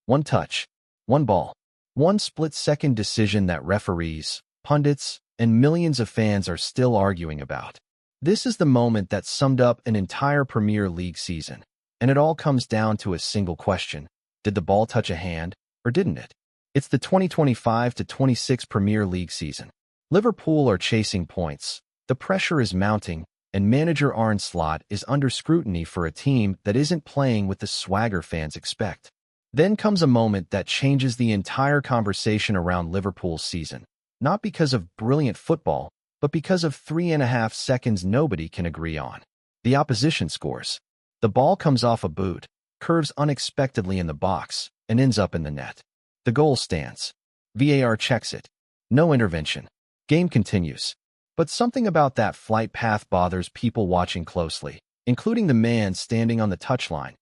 One touch, one ball, one split-second decision that referees, pundits, and millions of fans are still arguing about. This is the moment that summed up an entire Premier League season, and it all comes down to a single question. Did the ball touch a hand, or didn't it? It's the 2025-26 Premier League season. Liverpool are chasing points, the pressure is mounting, and manager Arne Slot is under scrutiny for a team that isn't playing with the swagger fans expect. Then comes a moment that changes the entire conversation around Liverpool's season, not because of brilliant football, but because of 3.5 seconds nobody can agree on. The opposition scores. The ball comes off a boot, curves unexpectedly in the box, and ends up in the net. The goal stands. VAR checks it. No intervention. Game continues. But something about that flight path bothers people watching closely, including the man standing on the touchline.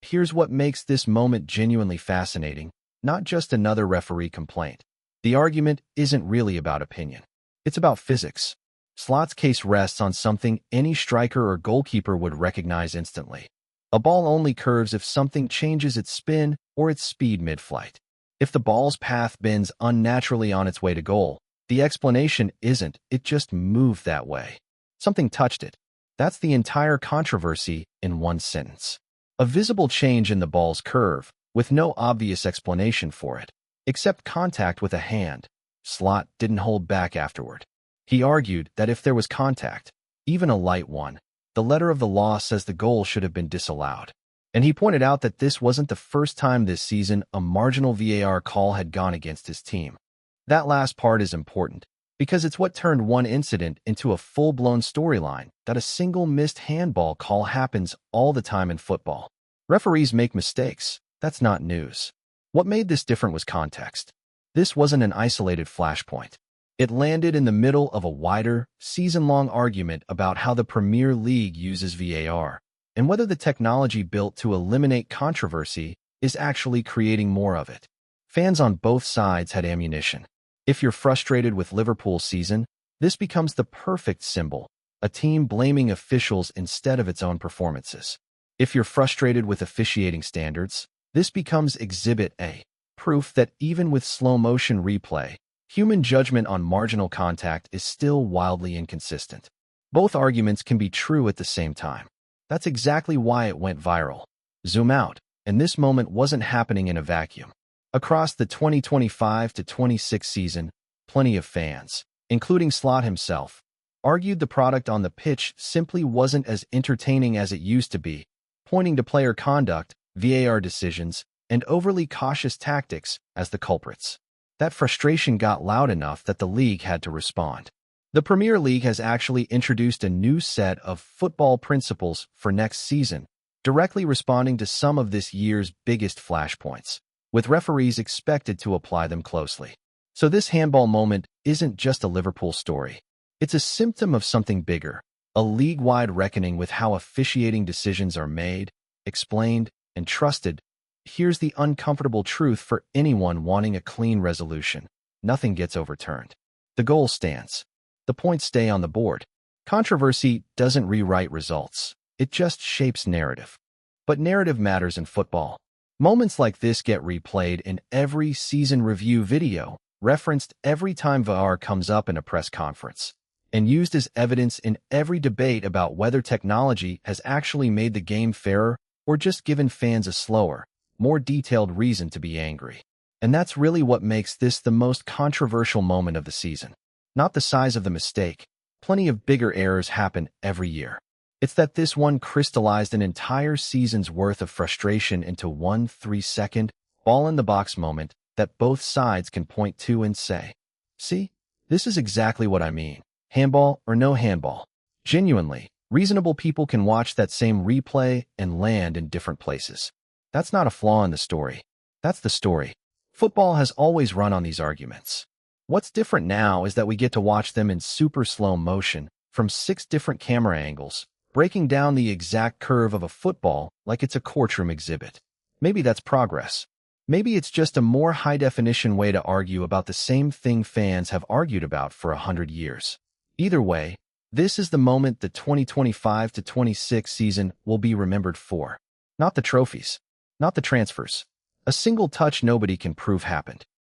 Here's what makes this moment genuinely fascinating, not just another referee complaint. The argument isn't really about opinion. It's about physics. Slot's case rests on something any striker or goalkeeper would recognize instantly. A ball only curves if something changes its spin or its speed mid-flight. If the ball's path bends unnaturally on its way to goal, the explanation isn't it just moved that way. Something touched it. That's the entire controversy in one sentence. A visible change in the ball's curve, with no obvious explanation for it, except contact with a hand. Slot didn't hold back afterward. He argued that if there was contact, even a light one, the letter of the law says the goal should have been disallowed. And he pointed out that this wasn't the first time this season a marginal VAR call had gone against his team. That last part is important, because it's what turned one incident into a full-blown storyline that a single missed handball call happens all the time in football. Referees make mistakes. That's not news. What made this different was context. This wasn't an isolated flashpoint. It landed in the middle of a wider, season-long argument about how the Premier League uses VAR, and whether the technology built to eliminate controversy is actually creating more of it. Fans on both sides had ammunition. If you're frustrated with Liverpool's season, this becomes the perfect symbol, a team blaming officials instead of its own performances. If you're frustrated with officiating standards, this becomes Exhibit A, proof that even with slow-motion replay, human judgment on marginal contact is still wildly inconsistent. Both arguments can be true at the same time. That's exactly why it went viral. Zoom out, and this moment wasn't happening in a vacuum. Across the 2025-26 season, plenty of fans, including Slot himself, argued the product on the pitch simply wasn't as entertaining as it used to be, pointing to player conduct, VAR decisions, and overly cautious tactics as the culprits. That frustration got loud enough that the league had to respond. The Premier League has actually introduced a new set of football principles for next season, directly responding to some of this year's biggest flashpoints, with referees expected to apply them closely. So this handball moment isn't just a Liverpool story. It's a symptom of something bigger, a league-wide reckoning with how officiating decisions are made, explained, and trusted. Here's the uncomfortable truth for anyone wanting a clean resolution. Nothing gets overturned. The goal stands. The points stay on the board. Controversy doesn't rewrite results. It just shapes narrative. But narrative matters in football. Moments like this get replayed in every season review video, referenced every time VAR comes up in a press conference, and used as evidence in every debate about whether technology has actually made the game fairer or just given fans a slower, more detailed reason to be angry. And that's really what makes this the most controversial moment of the season. Not the size of the mistake. Plenty of bigger errors happen every year. It's that this one crystallized an entire season's worth of frustration into one 3-second, ball-in-the-box moment that both sides can point to and say, "See, this is exactly what I mean. Handball or no handball." Genuinely, reasonable people can watch that same replay and land in different places. That's not a flaw in the story. That's the story. Football has always run on these arguments. What's different now is that we get to watch them in super slow motion from 6 different camera angles, breaking down the exact curve of a football like it's a courtroom exhibit. Maybe that's progress. Maybe it's just a more high-definition way to argue about the same thing fans have argued about for 100 years. Either way, this is the moment the 2025-26 season will be remembered for. Not the trophies, not the transfers, A single touch nobody can prove happened.